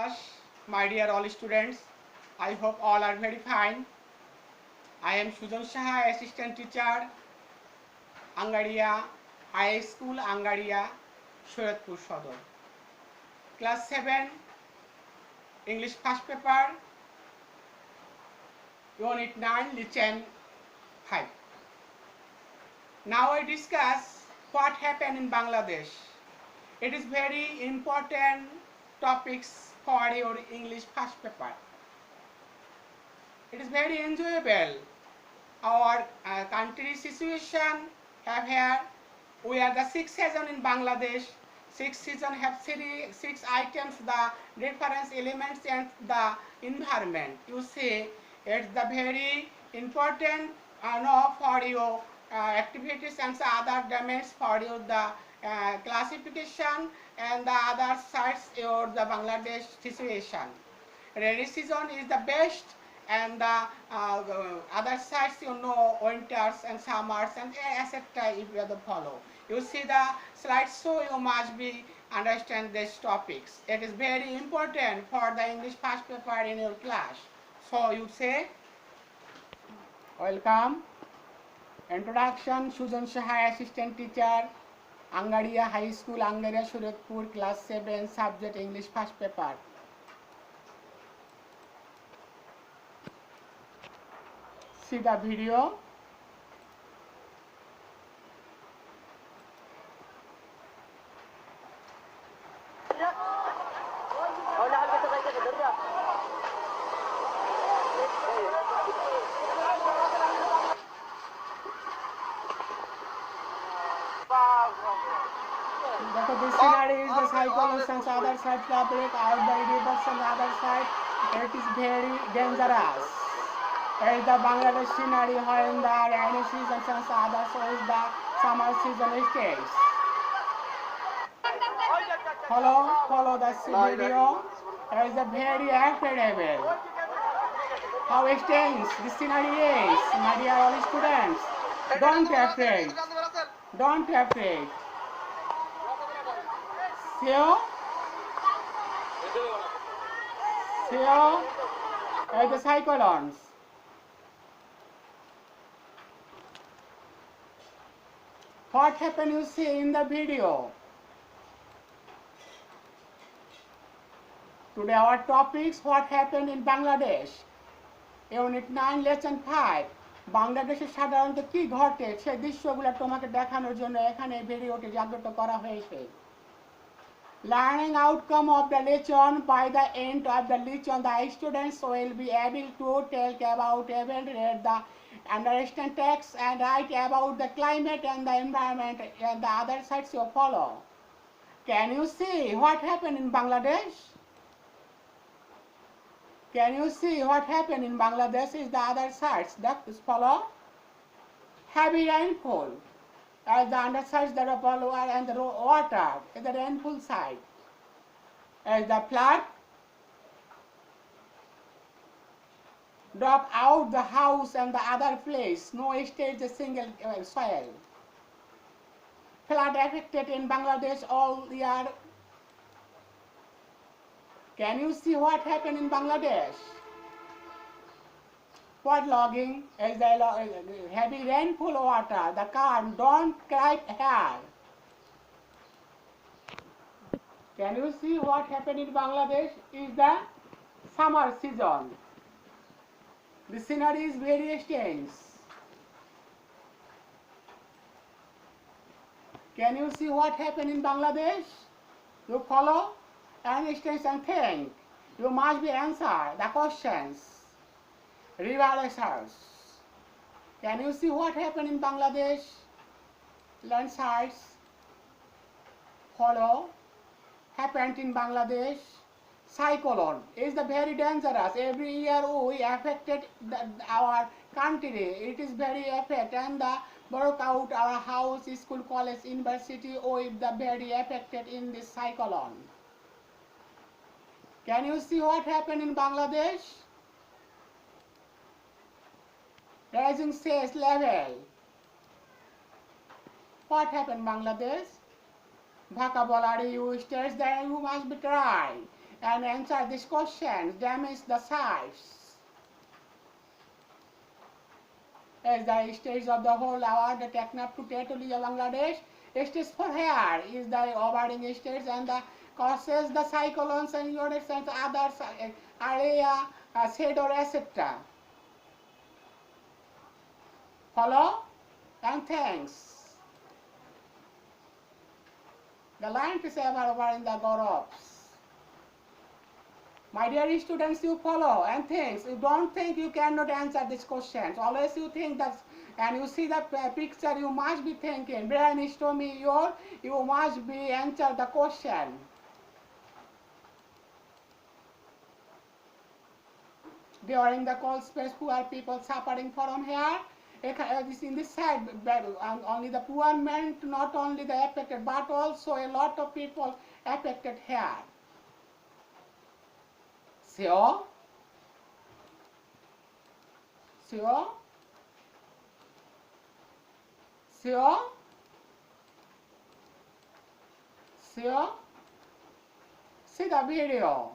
class, my dear all students. I hope all are very fine. I am Sujan Saha, assistant teacher, Angaria High School, Angaria, Shoyatpur Sodor. Class 7, English first paper, Unit 9, Lesson 5. Now I discuss what happened in Bangladesh. It is very important topics for your English first paper. It is very enjoyable. Our country situation have here. We are the sixth season in Bangladesh. Six season have six items, the reference elements and the environment. You see, it's the very important for your activities and other domains for you the classification and the other sides your the Bangladesh situation. Rainy season is the best and the other sides winters and summers and etc. if you have to follow. You see the slide, so you must be understand these topics. It is very important for the English first paper in your class. So you say, welcome. Introduction, Sujan Saha, assistant teacher, Angaria High School, Angaria Shoyatpur, class 7, subject English first paper. See the video. This scenario is the cyclones and other side fabric out by rivers and other side. It is very dangerous. It is the Bangladesh scenario when the rainy season and other so is the summer season stays. Follow the video. It is the very affordable. How it stands, this scenario is, my dear all students. Don't be afraid. Don't be afraid. See the cyclones. What happened you see in the video. Today our topics what happened in Bangladesh. Unit 9 lesson 5. বাংলাদেশে সাধারণত কি ঘটে সেই দৃশ্যগুলো তোমাকে দেখানোর জন্য এখানে ভিডিওটি জাগ্রত করা হয়েছে। Learning outcome of the lesson. By the end of the lesson, the students will be able to talk about event, read the understand text, and write about the climate and the environment and the other sides you follow. Can you see what happened in Bangladesh? Can you see what happened in Bangladesh is the other sides that is follow? Heavy rainfall. As the undersides that are follow and the water is the rainfall side. As the flood, drop out the house and the other place, no stage a single soil. Flood affected in Bangladesh all year. Can you see what happened in Bangladesh? Waterlogging is the heavy rainfall water. The car don't gripe here. Can you see what happened in Bangladesh? Is the summer season. The scenery is very strange. Can you see what happened in Bangladesh? You follow, understand and think. You must be answer the questions. River. Can you see what happened in Bangladesh? Landslides. Follow. Happened in Bangladesh. Cyclone is the very dangerous. Every year we affected our country. It is very affect and the broke out our house, school, college, university. We the very affected in this cyclone. Can you see what happened in Bangladesh? Rising sea level. What happened in Bangladesh? Vocabulary you states that you must be try. and answer these questions. Damage the sites. As the stage of the whole award, the Teknaf to Tetuli of Bangladesh, stage for hair is the awarding stage, and the causes the cyclones and units and other area, shadow, etc. Follow? And thanks. The line is ever over in the Gorops. My dear students, you follow and think. You don't think you cannot answer these questions. Always you think that, and you see the picture, you must be thinking. Brainstorming you must be answer the question. During the cold space, poor people suffering from here. In this side, only the poor men, not only the affected, but also a lot of people affected here. Sure? Sure? Sure? Sure? See the video.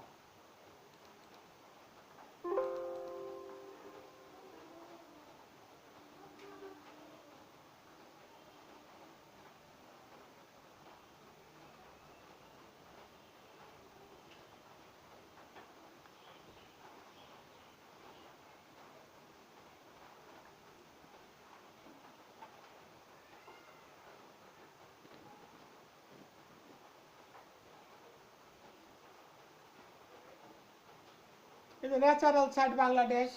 In the natural side Bangladesh,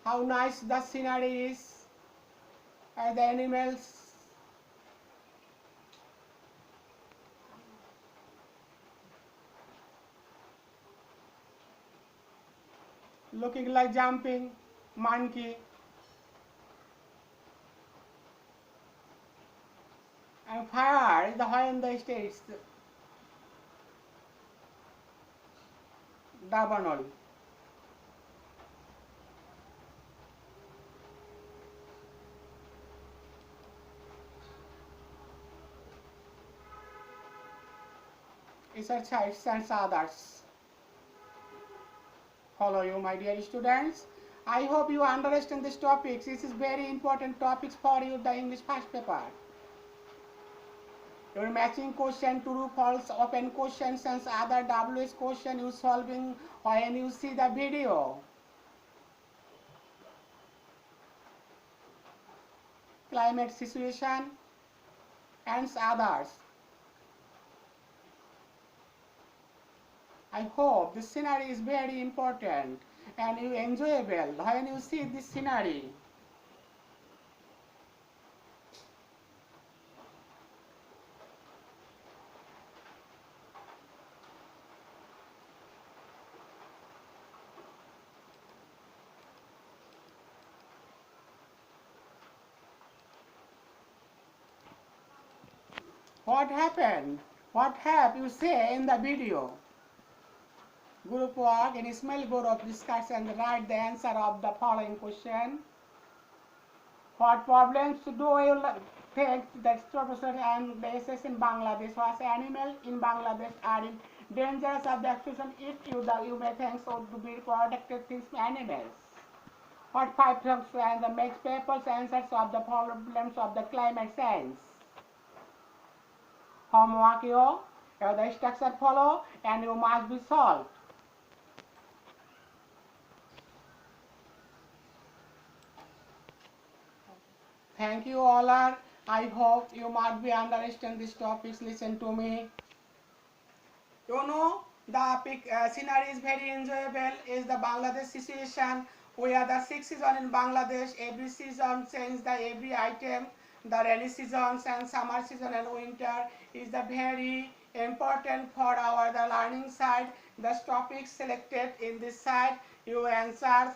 how nice the scenery is, and the animals. Looking like jumping monkey. And fire is the high in the states. Dabanol. Research and others. Follow you, my dear students. I hope you understand these topics. This is very important topics for you, the English first paper. Your matching question, true, false, open questions and other WS question you solving when you see the video. Climate situation and others. I hope this scenery is very important and you enjoyable when you see this scenery. What happened? What have you say in the video? Group work in small group of discussion, write the answer of the following question. What problems do you think that professor and bases in Bangladesh was animal in Bangladesh are in dangers of the extinction if you may think so to be protected things animals? What five terms and the makes papers answers of the problems of the climate science? Homework the instruction follow and you must be solved. Thank you all. I hope you might be understand these topics. Listen to me. You know the scenery is very enjoyable. Is the Bangladesh situation. We are the 6 seasons in Bangladesh. Every season change the every item. The rainy seasons and summer season and winter is the very important for our the learning side. The topics selected in this side you answer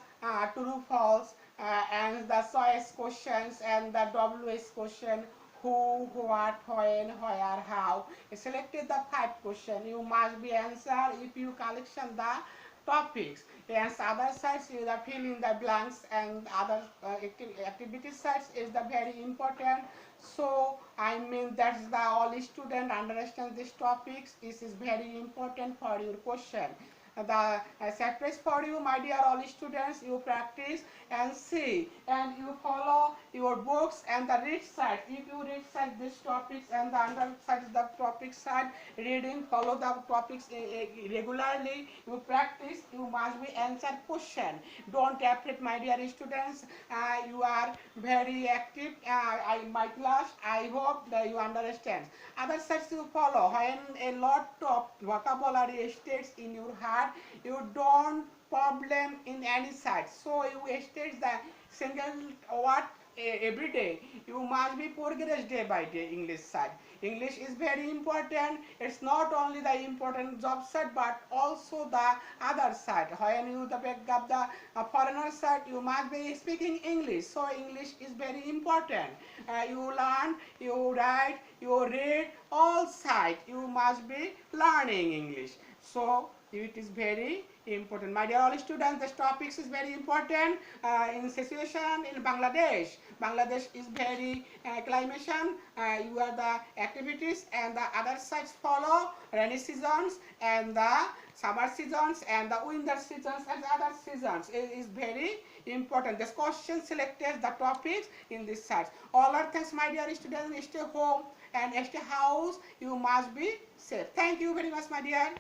true false and the choice questions and the WS question who, what, when, where, how. Selected the 5 questions. You must be answer if you collection the topics. And other sides is the fill in the blanks, and other activity sides is the very important. So I mean that's the all student understand these topics. This is very important for your question. The surprise for you, my dear all students, you practice and see and you follow your books and the read side. If you read side these topics and the under side the topic side reading, follow the topics regularly, you practice, you must be answer question. Don't afraid, my dear students. You are very active in my class. I hope that you understand. Other sides you follow. When a lot of vocabulary stays in your heart, you don't problem in any side. So you state the single word every day. You must be progress day by day English side. English is very important. It's not only the important job side but also the other side. When you the back up the foreigner side, you must be speaking English. So English is very important. You learn, you write, you read, all side. You must be learning English. So it is very important. My dear all students, this topic is very important in situation in Bangladesh. Bangladesh is very climation. You are the activities and the other sides follow rainy seasons and the summer seasons and the winter seasons and other seasons. It is very important. This question selected the topics in this side. All are thanks, my dear students. Stay home and stay house. You must be safe. Thank you very much, my dear.